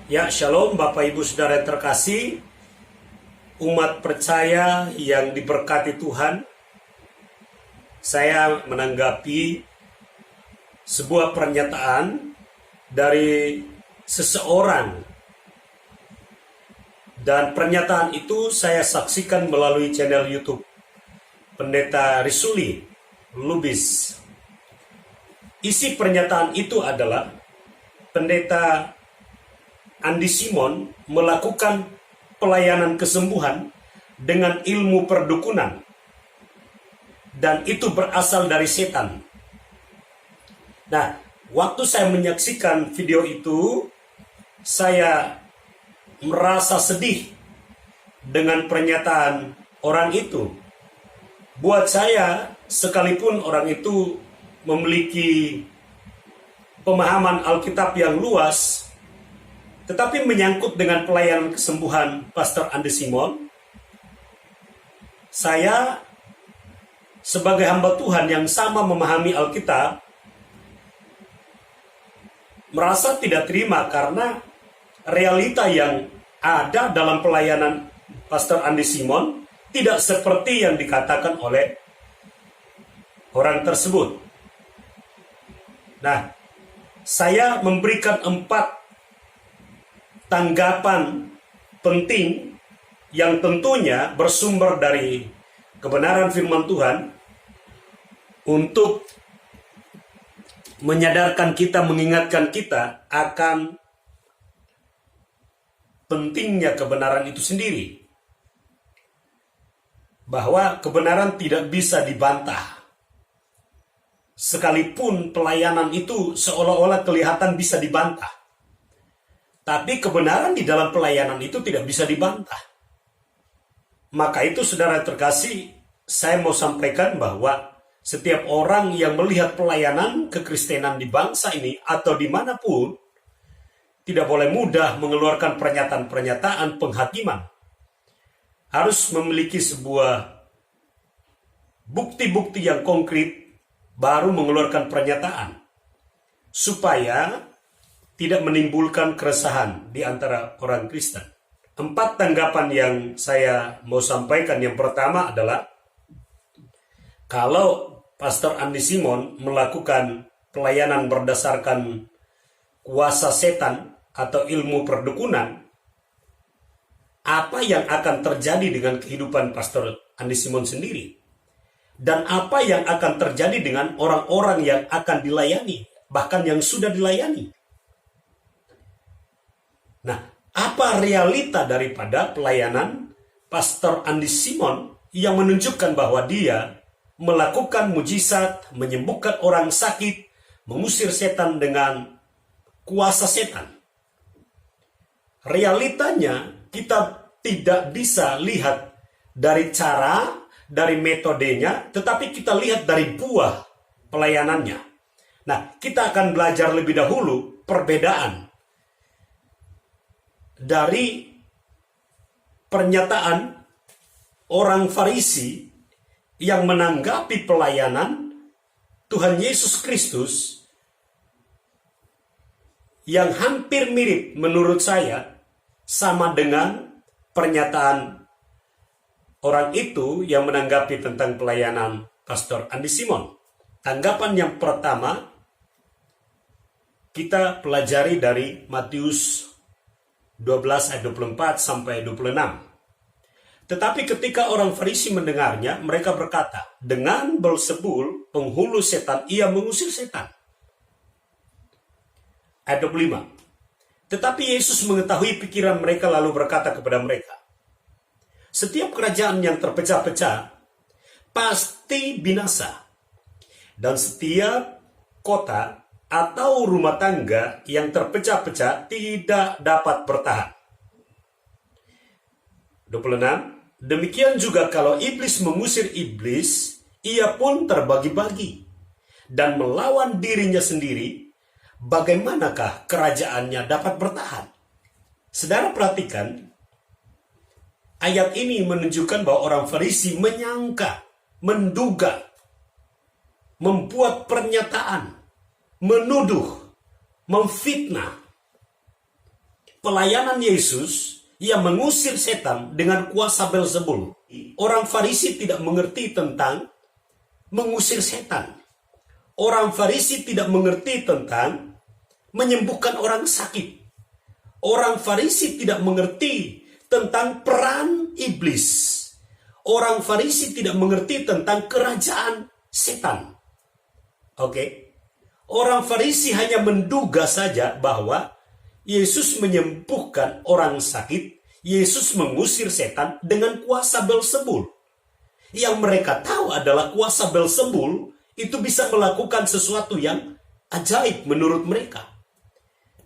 Ya, shalom Bapak Ibu Saudara yang terkasih, umat percaya yang diberkati Tuhan. Saya menanggapi sebuah pernyataan dari seseorang, dan pernyataan itu saya saksikan melalui channel YouTube Pendeta Risuli Lubis. Isi pernyataan itu adalah Pendeta Andi Simon melakukan pelayanan kesembuhan dengan ilmu perdukunan, dan itu berasal dari setan. Nah, waktu saya menyaksikan video itu, saya merasa sedih dengan pernyataan orang itu. Buat saya, sekalipun orang itu memiliki pemahaman Alkitab yang luas, tetapi menyangkut dengan pelayanan kesembuhan Pastor Andi Simon, saya sebagai hamba Tuhan yang sama memahami Alkitab, merasa tidak terima karena realita yang ada dalam pelayanan Pastor Andi Simon tidak seperti yang dikatakan oleh orang tersebut. Nah, saya memberikan 4 tanggapan penting yang tentunya bersumber dari kebenaran firman Tuhan untuk menyadarkan kita, mengingatkan kita akan pentingnya kebenaran itu sendiri. Bahwa kebenaran tidak bisa dibantah. Sekalipun pelayanan itu seolah-olah kelihatan bisa dibantah. Tapi kebenaran di dalam pelayanan itu tidak bisa dibantah. Maka itu saudara terkasih, saya mau sampaikan bahwa setiap orang yang melihat pelayanan kekristenan di bangsa ini atau dimanapun, tidak boleh mudah mengeluarkan pernyataan-pernyataan penghakiman. Harus memiliki sebuah bukti-bukti yang konkret, baru mengeluarkan pernyataan. Supaya tidak menimbulkan keresahan di antara orang Kristen. 4 tanggapan yang saya mau sampaikan. Yang pertama adalah, kalau Pastor Andi Simon melakukan pelayanan berdasarkan kuasa setan atau ilmu perdukunan, apa yang akan terjadi dengan kehidupan Pastor Andi Simon sendiri? Dan apa yang akan terjadi dengan orang-orang yang akan dilayani, bahkan yang sudah dilayani? Nah, apa realita daripada pelayanan Pastor Andi Simon yang menunjukkan bahwa dia melakukan mujizat, menyembuhkan orang sakit, mengusir setan dengan kuasa setan? Realitanya kita tidak bisa lihat dari cara, dari metodenya, tetapi kita lihat dari buah pelayanannya. Nah, kita akan belajar lebih dahulu perbedaan dari pernyataan orang Farisi yang menanggapi pelayanan Tuhan Yesus Kristus yang hampir mirip menurut saya sama dengan pernyataan orang itu yang menanggapi tentang pelayanan Pastor Andi Simon. Tanggapan yang pertama kita pelajari dari Matius 12 ayat 24 sampai 26. Tetapi ketika orang Farisi mendengarnya, mereka berkata, dengan Beelzebul, penghulu setan, ia mengusir setan. Ayat 25. Tetapi Yesus mengetahui pikiran mereka lalu berkata kepada mereka, setiap kerajaan yang terpecah-pecah pasti binasa, dan setiap kota atau rumah tangga yang terpecah-pecah tidak dapat bertahan. 26. Demikian juga kalau iblis mengusir iblis, ia pun terbagi-bagi dan melawan dirinya sendiri, bagaimanakah kerajaannya dapat bertahan? Saudara perhatikan, ayat ini menunjukkan bahwa orang Farisi menyangka, menduga, membuat pernyataan, menuduh, memfitnah pelayanan Yesus yang mengusir setan dengan kuasa Beelzebul. Orang Farisi tidak mengerti tentang mengusir setan. Orang Farisi tidak mengerti tentang menyembuhkan orang sakit. Orang Farisi tidak mengerti tentang peran iblis. Orang Farisi tidak mengerti tentang kerajaan setan. Oke. Orang Farisi hanya menduga saja bahwa Yesus menyembuhkan orang sakit, Yesus mengusir setan dengan kuasa Beelzebul. Yang mereka tahu adalah kuasa Beelzebul itu bisa melakukan sesuatu yang ajaib menurut mereka.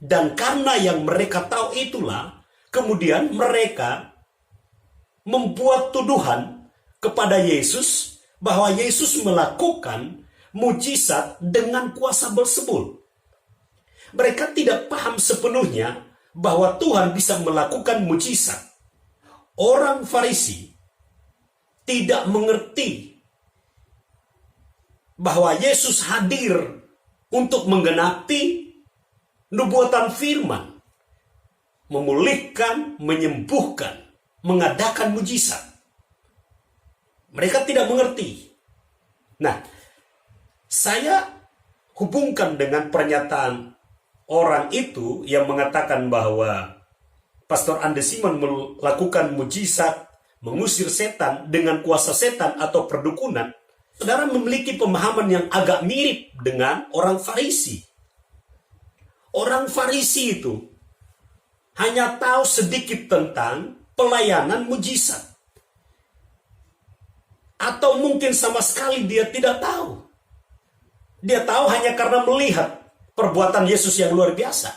Dan karena yang mereka tahu itulah, kemudian mereka membuat tuduhan kepada Yesus bahwa Yesus melakukan mujizat dengan kuasa Beelzebul. Mereka tidak paham sepenuhnya bahwa Tuhan bisa melakukan mujizat. Orang Farisi tidak mengerti bahwa Yesus hadir untuk menggenapi nubuatan firman, memulihkan, menyembuhkan, mengadakan mujizat. Mereka tidak mengerti. Nah, saya hubungkan dengan pernyataan orang itu yang mengatakan bahwa Pastor Andes Simon melakukan mujizat, mengusir setan dengan kuasa setan atau perdukunan. Saudara memiliki pemahaman yang agak mirip dengan orang Farisi. Orang Farisi itu hanya tahu sedikit tentang pelayanan mujizat. Atau mungkin sama sekali dia tidak tahu. Dia tahu hanya karena melihat perbuatan Yesus yang luar biasa.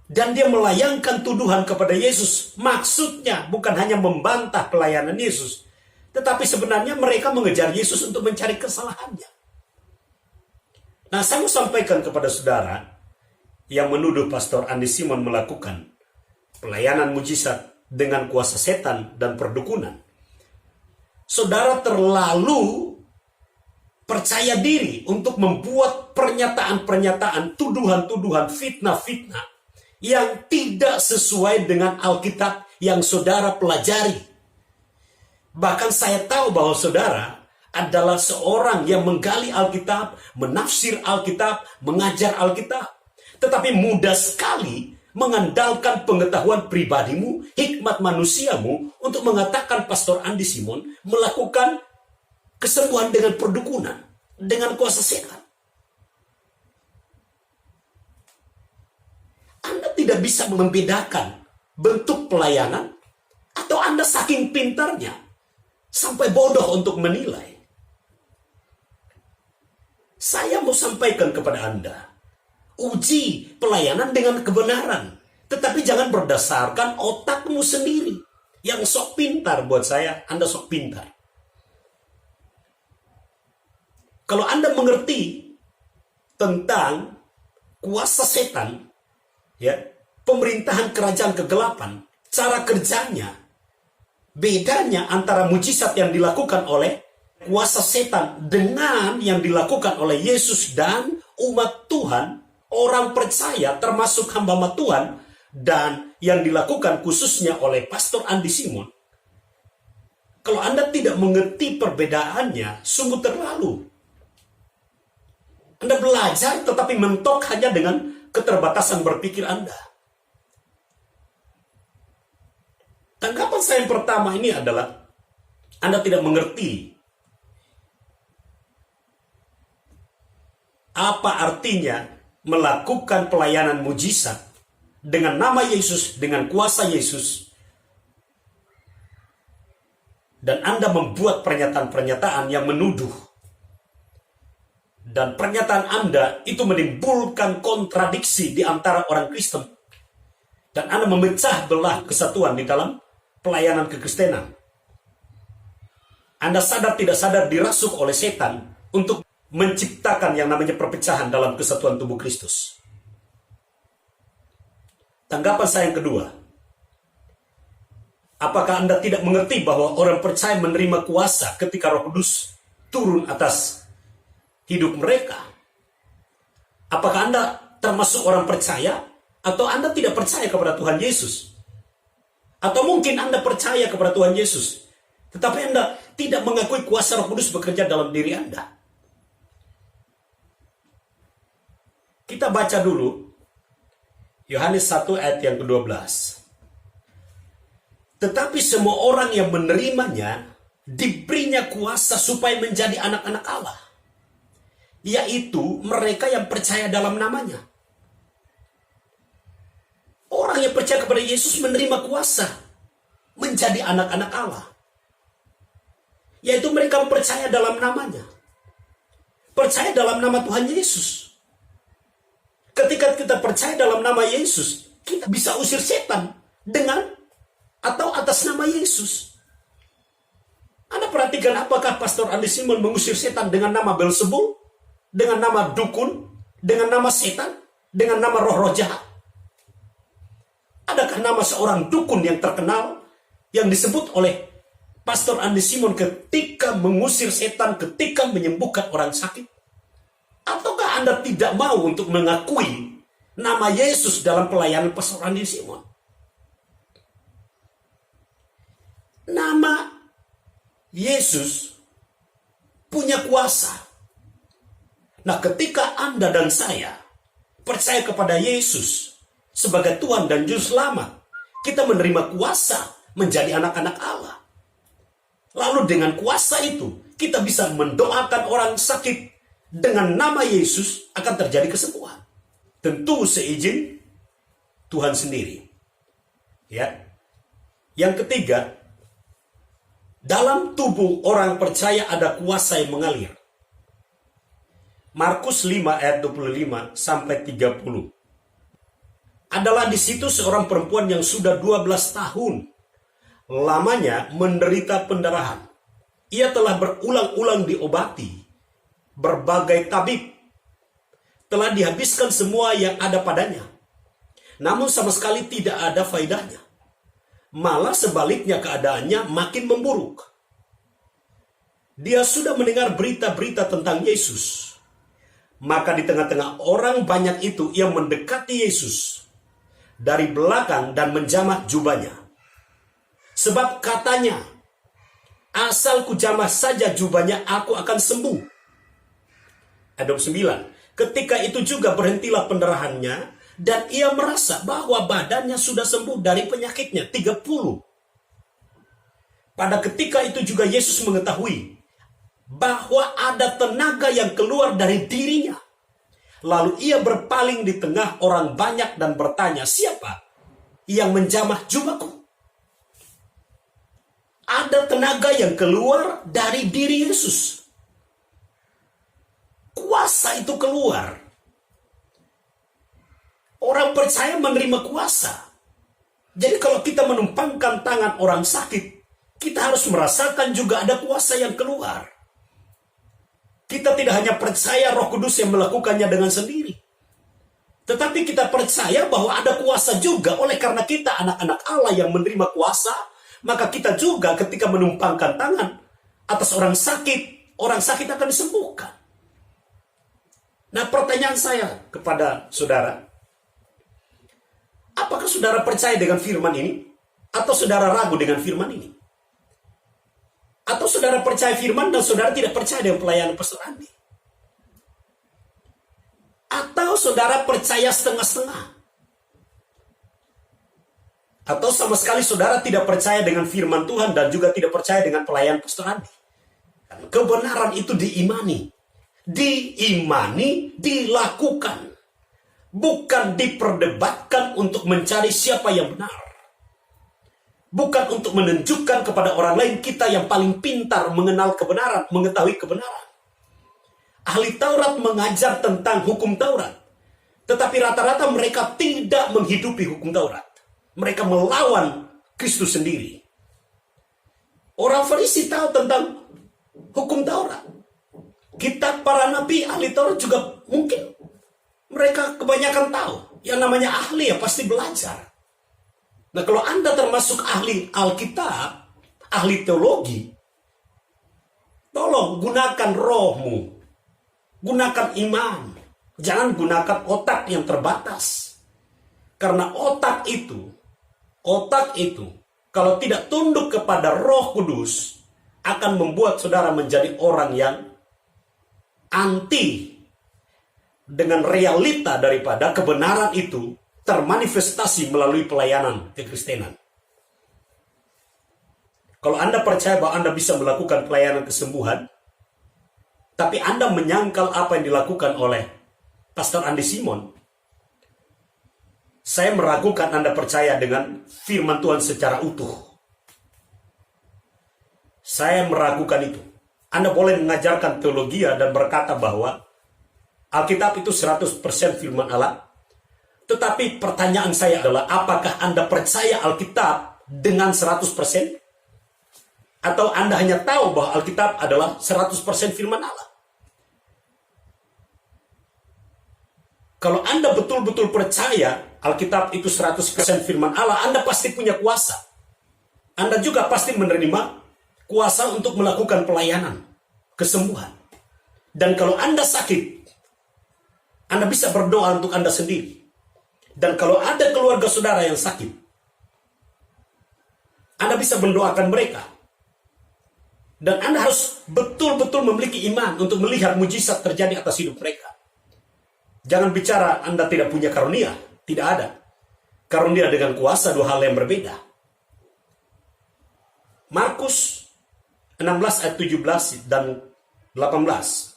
Dan dia melayangkan tuduhan kepada Yesus. Maksudnya bukan hanya membantah pelayanan Yesus, tetapi sebenarnya mereka mengejar Yesus untuk mencari kesalahannya. Nah, saya mau sampaikan kepada saudara yang menuduh Pastor Andes Simon melakukan pelayanan mujizat dengan kuasa setan dan perdukunan. Saudara terlalu percaya diri untuk membuat pernyataan-pernyataan, tuduhan-tuduhan, fitnah-fitnah yang tidak sesuai dengan Alkitab yang saudara pelajari. Bahkan saya tahu bahwa saudara adalah seorang yang menggali Alkitab, menafsir Alkitab, mengajar Alkitab. Tetapi mudah sekali mengandalkan pengetahuan pribadimu, hikmat manusiamu untuk mengatakan Pastor Andes Simon melakukan kesembuhan dengan perdukunan, dengan kuasa setan. Anda tidak bisa membedakan bentuk pelayanan, atau Anda saking pintarnya sampai bodoh untuk menilai. Saya mau sampaikan kepada Anda, uji pelayanan dengan kebenaran, tetapi jangan berdasarkan otakmu sendiri. Yang sok pintar buat saya, Anda sok pintar. Kalau Anda mengerti tentang kuasa setan, ya, pemerintahan kerajaan kegelapan, cara kerjanya, bedanya antara mujizat yang dilakukan oleh kuasa setan dengan yang dilakukan oleh Yesus dan umat Tuhan, orang percaya termasuk hamba Tuhan, dan yang dilakukan khususnya oleh Pastor Andes Simon. Kalau Anda tidak mengerti perbedaannya, sungguh terlalu. Anda belajar tetapi mentok hanya dengan keterbatasan berpikir Anda. Tanggapan saya yang pertama ini adalah Anda tidak mengerti apa artinya melakukan pelayanan mujizat dengan nama Yesus, dengan kuasa Yesus. Dan Anda membuat pernyataan-pernyataan yang menuduh. Dan pernyataan Anda itu menimbulkan kontradiksi di antara orang Kristen. Dan Anda memecah belah kesatuan di dalam pelayanan kekristenan. Anda sadar tidak sadar dirasuk oleh setan untuk menciptakan yang namanya perpecahan dalam kesatuan tubuh Kristus. Tanggapan saya yang kedua, apakah Anda tidak mengerti bahwa orang percaya menerima kuasa ketika Roh Kudus turun atas hidup mereka? Apakah Anda termasuk orang percaya Atau Anda tidak percaya kepada Tuhan Yesus? Atau mungkin Anda percaya kepada Tuhan Yesus, tetapi Anda tidak mengakui kuasa Roh Kudus bekerja dalam diri Anda. Kita baca dulu Yohanes 1 ayat yang ke-12. Tetapi semua orang yang menerimanya diberinya kuasa supaya menjadi anak-anak Allah, yaitu mereka yang percaya dalam namanya. Orang yang percaya kepada Yesus menerima kuasa menjadi anak-anak Allah, yaitu mereka percaya dalam namanya, percaya dalam nama Tuhan Yesus. Ketika kita percaya dalam nama Yesus, kita bisa usir setan dengan atau atas nama Yesus. Anda perhatikan apakah Pastor Andy Simon mengusir setan dengan nama Beelzebul, dengan nama dukun, dengan nama setan, dengan nama roh-roh jahat? Adakah nama seorang dukun yang terkenal yang disebut oleh Pastor Andy Simon ketika mengusir setan, ketika menyembuhkan orang sakit? Ataukah Anda tidak mau untuk mengakui nama Yesus dalam pelayanan Pastor Andy Simon? Nama Yesus punya kuasa. Nah, ketika Anda dan saya percaya kepada Yesus sebagai Tuhan dan Juru Selamat, kita menerima kuasa menjadi anak-anak Allah. Lalu dengan kuasa itu, kita bisa mendoakan orang sakit. Dengan nama Yesus akan terjadi kesembuhan. Tentu seizin Tuhan sendiri. Ya. Yang ketiga, dalam tubuh orang percaya ada kuasa yang mengalir. Markus 5 ayat 25 sampai 30. Adalah di situ seorang perempuan yang sudah 12 tahun lamanya menderita pendarahan. Ia telah berulang-ulang diobati berbagai tabib, telah dihabiskan semua yang ada padanya, namun sama sekali tidak ada faedahnya. Malah sebaliknya keadaannya makin memburuk. Dia sudah mendengar berita-berita tentang Yesus. Maka di tengah-tengah orang banyak itu ia mendekati Yesus dari belakang dan menjamah jubahnya. Sebab katanya, asal ku jamah saja jubahnya aku akan sembuh. Ayat 29. Ketika itu juga berhentilah pendarahannya dan ia merasa bahwa badannya sudah sembuh dari penyakitnya. 30. Pada ketika itu juga Yesus mengetahui bahwa ada tenaga yang keluar dari dirinya. Lalu ia berpaling di tengah orang banyak dan bertanya, siapa yang menjamah jubahku? Ada tenaga yang keluar dari diri Yesus. Kuasa itu keluar. Orang percaya menerima kuasa. Jadi kalau kita menumpangkan tangan orang sakit, kita harus merasakan juga ada kuasa yang keluar. Kita tidak hanya percaya Roh Kudus yang melakukannya dengan sendiri, tetapi kita percaya bahwa ada kuasa juga. Oleh karena kita anak-anak Allah yang menerima kuasa, maka kita juga ketika menumpangkan tangan atas orang sakit akan disembuhkan. Nah, pertanyaan saya kepada saudara, apakah saudara percaya dengan firman ini? Atau saudara ragu dengan firman ini? Atau saudara percaya firman dan saudara tidak percaya dengan pelayanan Pastor Andy? Atau saudara percaya setengah-setengah? Atau sama sekali saudara tidak percaya dengan firman Tuhan dan juga tidak percaya dengan pelayanan Pastor Andy? Kebenaran itu diimani. Diimani, dilakukan. Bukan diperdebatkan untuk mencari siapa yang benar. Bukan untuk menunjukkan kepada orang lain kita yang paling pintar mengenal kebenaran, mengetahui kebenaran. Ahli Taurat mengajar tentang hukum Taurat. Tetapi rata-rata mereka tidak menghidupi hukum Taurat. Mereka melawan Kristus sendiri. Orang Farisi tahu tentang hukum Taurat. Kitab para nabi, ahli Taurat juga mungkin mereka kebanyakan tahu. Yang namanya ahli ya pasti belajar. Nah, kalau Anda termasuk ahli Alkitab, ahli teologi, tolong gunakan rohmu. Gunakan iman. Jangan gunakan otak yang terbatas. Karena otak itu, kalau tidak tunduk kepada Roh Kudus, akan membuat saudara menjadi orang yang anti dengan realita daripada kebenaran itu termanifestasi melalui pelayanan kekristenan. Kalau Anda percaya bahwa Anda bisa melakukan pelayanan kesembuhan, tapi Anda menyangkal apa yang dilakukan oleh Pastor Andy Simon, saya meragukan Anda percaya dengan firman Tuhan secara utuh. Saya meragukan itu. Anda boleh mengajarkan teologi dan berkata bahwa Alkitab itu 100% firman Allah. Tetapi pertanyaan saya adalah, apakah Anda percaya Alkitab dengan 100%? Atau Anda hanya tahu bahwa Alkitab adalah 100% firman Allah? Kalau Anda betul-betul percaya Alkitab itu 100% firman Allah, Anda pasti punya kuasa. Anda juga pasti menerima kuasa untuk melakukan pelayanan kesembuhan. Dan kalau Anda sakit, Anda bisa berdoa untuk Anda sendiri. Dan kalau ada keluarga saudara yang sakit, Anda bisa mendoakan mereka. Dan Anda harus betul-betul memiliki iman untuk melihat mujizat terjadi atas hidup mereka. Jangan bicara Anda tidak punya karunia. Tidak ada. Karunia dengan kuasa dua hal yang berbeda. Markus 16 ayat 17 dan 18.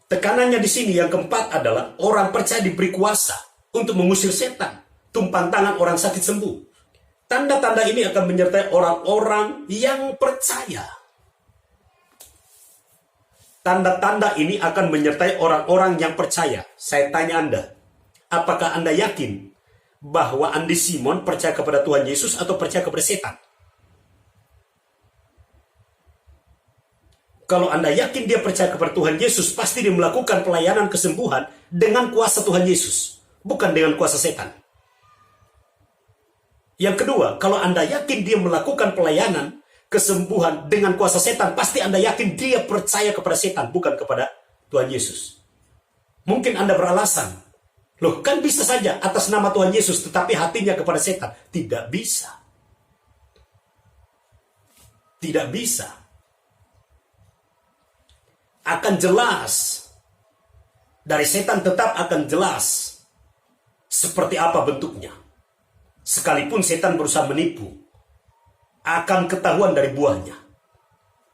Tekanannya di sini yang keempat adalah orang percaya diberi kuasa untuk mengusir setan. Tumpang tangan orang sakit sembuh. Tanda-tanda ini akan menyertai orang-orang yang percaya. Tanda-tanda ini akan menyertai orang-orang yang percaya. Saya tanya Anda, apakah Anda yakin bahwa Andy Simon percaya kepada Tuhan Yesus atau percaya kepada setan? Kalau Anda yakin dia percaya kepada Tuhan Yesus, pasti dia melakukan pelayanan kesembuhan dengan kuasa Tuhan Yesus, bukan dengan kuasa setan. Yang kedua, kalau Anda yakin dia melakukan pelayanan kesembuhan dengan kuasa setan, pasti Anda yakin dia percaya kepada setan, bukan kepada Tuhan Yesus. Mungkin Anda beralasan, loh kan bisa saja atas nama Tuhan Yesus, tetapi hatinya kepada setan. Tidak bisa. Tidak bisa. Akan jelas. Dari setan tetap akan jelas seperti apa bentuknya. Sekalipun setan berusaha menipu, akan ketahuan dari buahnya.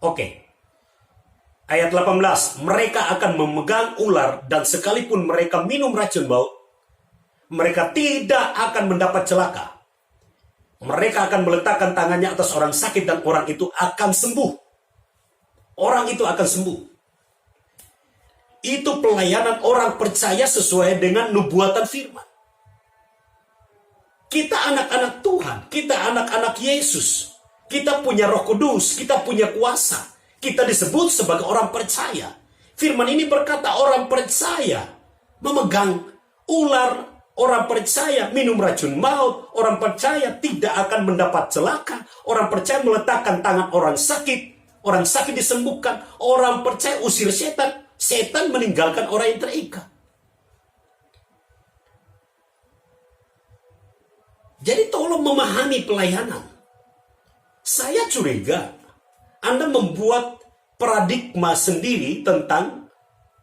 Oke. Ayat 18. Mereka akan memegang ular dan sekalipun mereka minum racun maut, mereka tidak akan mendapat celaka. Mereka akan meletakkan tangannya atas orang sakit dan orang itu akan sembuh. Orang itu akan sembuh. Itu pelayanan orang percaya sesuai dengan nubuatan firman. Kita anak-anak Tuhan, kita anak-anak Yesus. Kita punya Roh Kudus, kita punya kuasa. Kita disebut sebagai orang percaya. Firman ini berkata orang percaya memegang ular, orang percaya minum racun maut, orang percaya tidak akan mendapat celaka, orang percaya meletakkan tangan orang sakit disembuhkan, orang percaya usir setan, setan meninggalkan orang yang terikat. Jadi tolong memahami pelayanan. Saya curiga Anda membuat paradigma sendiri tentang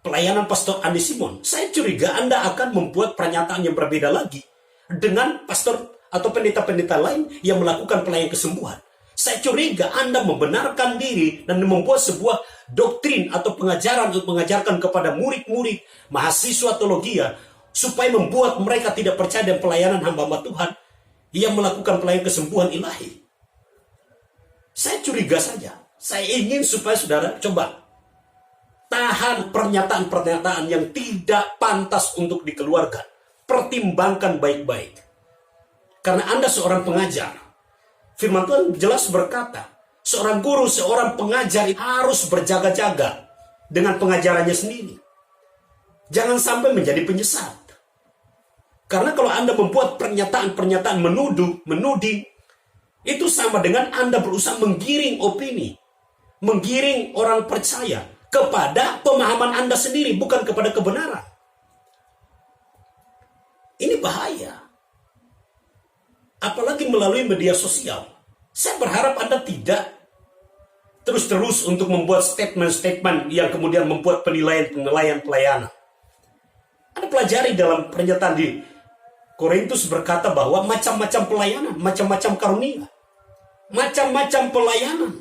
pelayanan Pastor Andy Simon. Saya curiga Anda akan membuat pernyataan yang berbeda lagi dengan pastor atau pendeta-pendeta lain yang melakukan pelayanan kesembuhan. Saya curiga Anda membenarkan diri dan membuat sebuah doktrin atau pengajaran untuk mengajarkan kepada murid-murid mahasiswa teologi supaya membuat mereka tidak percaya dengan pelayanan hamba-hamba Tuhan yang melakukan pelayanan kesembuhan ilahi. Saya curiga saja. Saya ingin supaya saudara coba tahan pernyataan-pernyataan yang tidak pantas untuk dikeluarkan. Pertimbangkan baik-baik. Karena Anda seorang pengajar. Firman Tuhan jelas berkata, seorang guru, seorang pengajar harus berjaga-jaga dengan pengajarannya sendiri. Jangan sampai menjadi penyesat. Karena kalau Anda membuat pernyataan-pernyataan menuding, itu sama dengan Anda berusaha menggiring opini, menggiring orang percaya kepada pemahaman Anda sendiri, bukan kepada kebenaran. Ini bahaya. Apalagi melalui media sosial. Saya berharap Anda tidak terus-terus untuk membuat statement-statement yang kemudian membuat penilaian pelayanan. Anda pelajari dalam pernyataan di Korintus berkata bahwa macam-macam pelayanan, macam-macam karunia, macam-macam pelayanan.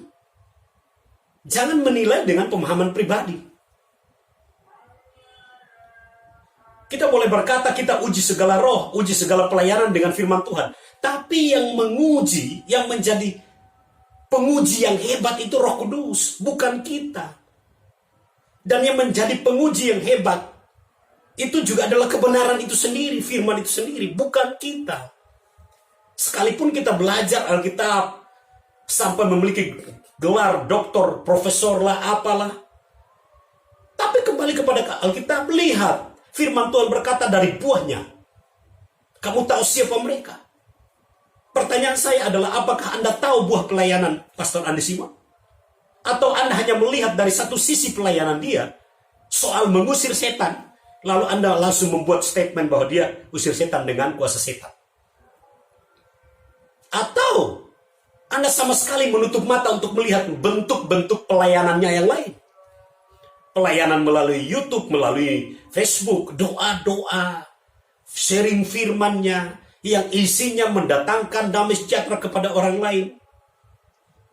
Jangan menilai dengan pemahaman pribadi. Kita boleh berkata kita uji segala roh, uji segala pelayanan dengan firman Tuhan. Tapi yang menguji, yang menjadi penguji yang hebat itu Roh Kudus, bukan kita. Dan yang menjadi penguji yang hebat itu juga adalah kebenaran itu sendiri, firman itu sendiri, bukan kita. Sekalipun kita belajar Alkitab sampai memiliki gelar doktor, profesor lah, apalah. Tapi kembali kepada Alkitab, lihat firman Tuhan berkata dari buahnya. Kamu tahu siapa mereka? Pertanyaan saya adalah, apakah Anda tahu buah pelayanan Pastor Andi Simon? Atau Anda hanya melihat dari satu sisi pelayanan dia, soal mengusir setan, lalu Anda langsung membuat statement bahwa dia usir setan dengan kuasa setan? Atau Anda sama sekali menutup mata untuk melihat bentuk-bentuk pelayanannya yang lain? Pelayanan melalui YouTube, melalui Facebook, doa-doa, sharing firman-Nya, yang isinya mendatangkan damai sejahtera kepada orang lain.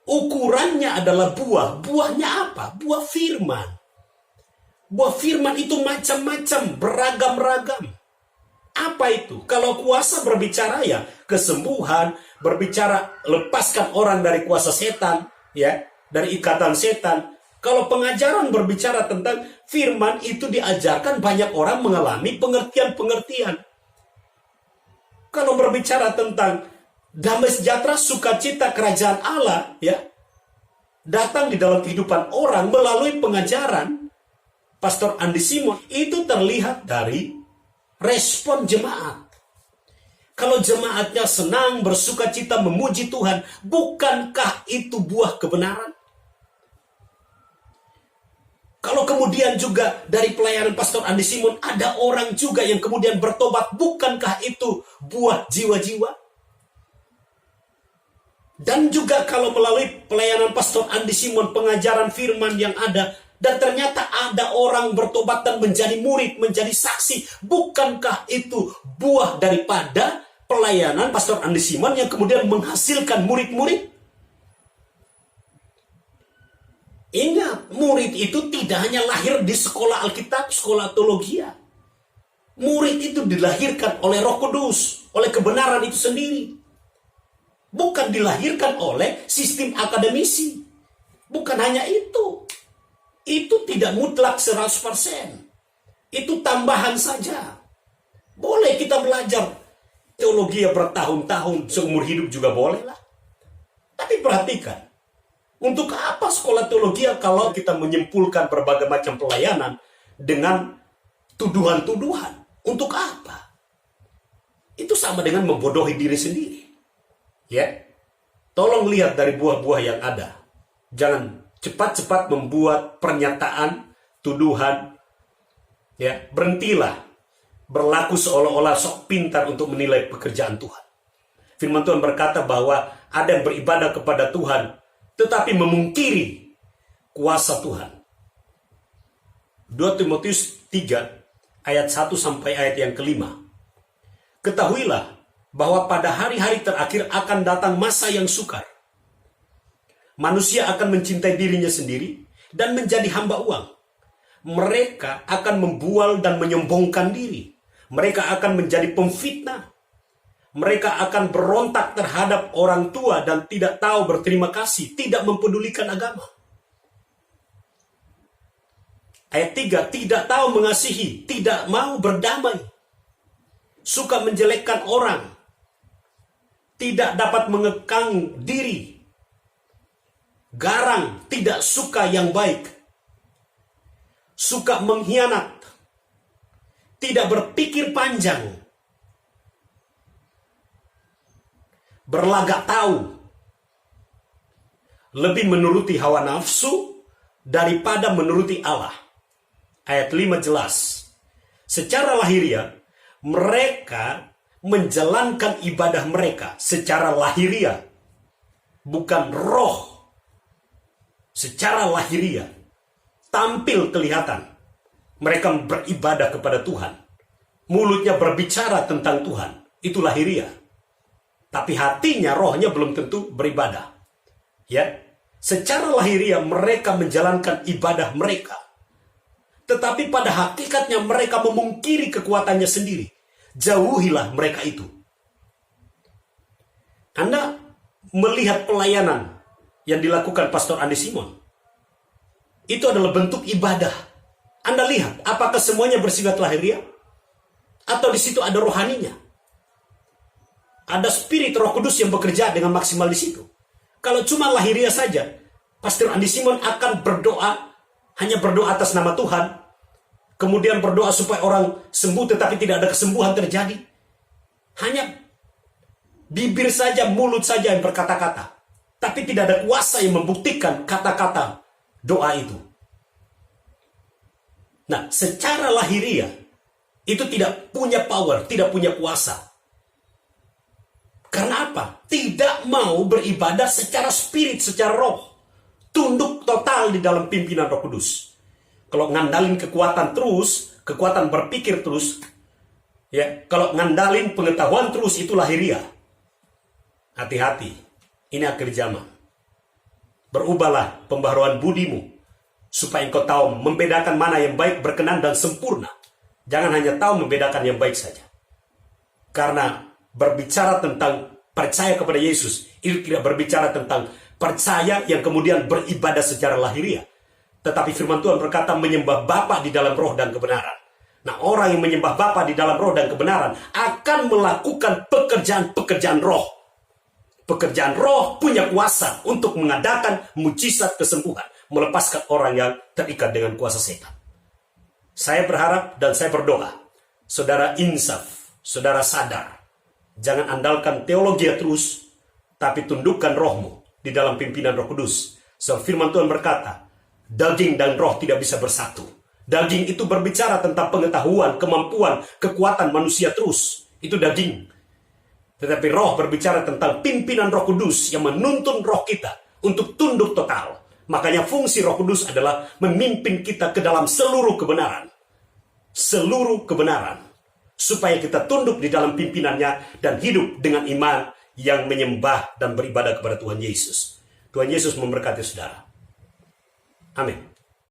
Ukurannya adalah buah. Buahnya apa? Buah firman. Buah firman itu macam-macam, beragam-ragam. Apa itu? Kalau kuasa berbicara ya kesembuhan, berbicara lepaskan orang dari kuasa setan, ya, dari ikatan setan. Kalau pengajaran berbicara tentang firman itu diajarkan, banyak orang mengalami pengertian-pengertian. Kalau berbicara tentang damai sejahtera, sukacita kerajaan Allah, ya, datang di dalam kehidupan orang melalui pengajaran Pastor Andi Simon, itu terlihat dari respon jemaat. Kalau jemaatnya senang, bersukacita, memuji Tuhan, bukankah itu buah kebenaran? Kalau kemudian juga dari pelayanan Pastor Andi Simon ada orang juga yang kemudian bertobat, bukankah itu buah jiwa-jiwa? Dan juga kalau melalui pelayanan Pastor Andi Simon, pengajaran firman yang ada, dan ternyata ada orang bertobat dan menjadi murid, menjadi saksi, bukankah itu buah daripada pelayanan Pastor Andi Simon yang kemudian menghasilkan murid-murid? Ingat, murid itu tidak hanya lahir di sekolah Alkitab, sekolah teologia. Murid itu dilahirkan oleh Roh Kudus, oleh kebenaran itu sendiri. Bukan dilahirkan oleh sistem akademisi. Bukan hanya itu. Itu tidak mutlak 100%. Itu tambahan saja. Boleh kita belajar teologi bertahun-tahun, seumur hidup juga boleh lah. Tapi perhatikan. Untuk apa sekolah teologi kalau kita menyimpulkan berbagai macam pelayanan dengan tuduhan-tuduhan? Untuk apa? Itu sama dengan membodohi diri sendiri. Ya, tolong lihat dari buah-buah yang ada. Jangan cepat-cepat membuat pernyataan, tuduhan. Ya, berhentilah berlaku seolah-olah sok pintar untuk menilai pekerjaan Tuhan. Firman Tuhan berkata bahwa ada yang beribadah kepada Tuhan, tetapi memungkiri kuasa Tuhan. 2 Timotius 3 ayat 1 sampai ayat yang kelima. Ketahuilah bahwa pada hari-hari terakhir akan datang masa yang sukar. Manusia akan mencintai dirinya sendiri dan menjadi hamba uang. Mereka akan membual dan menyombongkan diri. Mereka akan menjadi pemfitnah. Mereka akan berontak terhadap orang tua dan tidak tahu berterima kasih, tidak mempedulikan agama. Ayat 3, tidak tahu mengasihi, tidak mau berdamai, suka menjelekkan orang, tidak dapat mengekang diri, garang, tidak suka yang baik, suka mengkhianat, tidak berpikir panjang, berlagak tahu, lebih menuruti hawa nafsu daripada menuruti Allah. Ayat 5 jelas. Secara lahiriah, mereka menjalankan ibadah mereka secara lahiriah, bukan roh. Secara lahiriah, tampil kelihatan. Mereka beribadah kepada Tuhan. Mulutnya berbicara tentang Tuhan. Itu lahiriah. Tapi hatinya, rohnya belum tentu beribadah. Ya, secara lahiriah mereka menjalankan ibadah mereka. Tetapi pada hakikatnya mereka memungkiri kekuatannya sendiri. Jauhilah mereka itu. Anda melihat pelayanan yang dilakukan Pastor Andi Simon. Itu adalah bentuk ibadah. Anda lihat, apakah semuanya bersifat lahiriah? Atau di situ ada rohaninya? Ada spirit Roh Kudus yang bekerja dengan maksimal di situ. Kalau cuma lahiriah saja, Pastor Andi Simon akan berdoa, hanya berdoa atas nama Tuhan, kemudian berdoa supaya orang sembuh tetapi tidak ada kesembuhan terjadi. Hanya bibir saja, mulut saja yang berkata-kata, tapi tidak ada kuasa yang membuktikan kata-kata doa itu. Nah, secara lahiriah itu tidak punya power, tidak punya kuasa. Karena apa? Tidak mau beribadah secara spirit, secara roh. Tunduk total di dalam pimpinan Roh Kudus. Kalau ngandalin kekuatan terus, kekuatan berpikir terus, ya, kalau ngandalin pengetahuan terus, itu lahiriah. Hati-hati. Ini akhir zaman. Berubahlah pembaharuan budimu, supaya engkau tahu membedakan mana yang baik, berkenan, dan sempurna. Jangan hanya tahu membedakan yang baik saja. Karena berbicara tentang percaya kepada Yesus, itu tidak berbicara tentang percaya yang kemudian beribadah secara lahiriah. Tetapi firman Tuhan berkata menyembah Bapa di dalam roh dan kebenaran. Nah, orang yang menyembah Bapa di dalam roh dan kebenaran akan melakukan pekerjaan-pekerjaan roh. Pekerjaan roh punya kuasa untuk mengadakan mujizat kesembuhan, melepaskan orang yang terikat dengan kuasa setan. Saya berharap dan saya berdoa, saudara insaf, saudara sadar, jangan andalkan teologi terus, tapi tundukkan rohmu di dalam pimpinan Roh Kudus. So, firman Tuhan berkata, daging dan roh tidak bisa bersatu. Daging itu berbicara tentang pengetahuan, kemampuan, kekuatan manusia terus. Itu daging. Tetapi roh berbicara tentang pimpinan Roh Kudus yang menuntun roh kita untuk tunduk total. Makanya fungsi Roh Kudus adalah memimpin kita ke dalam seluruh kebenaran. Seluruh kebenaran. Supaya kita tunduk di dalam pimpinannya dan hidup dengan iman yang menyembah dan beribadah kepada Tuhan Yesus. Tuhan Yesus memberkati saudara. Amin.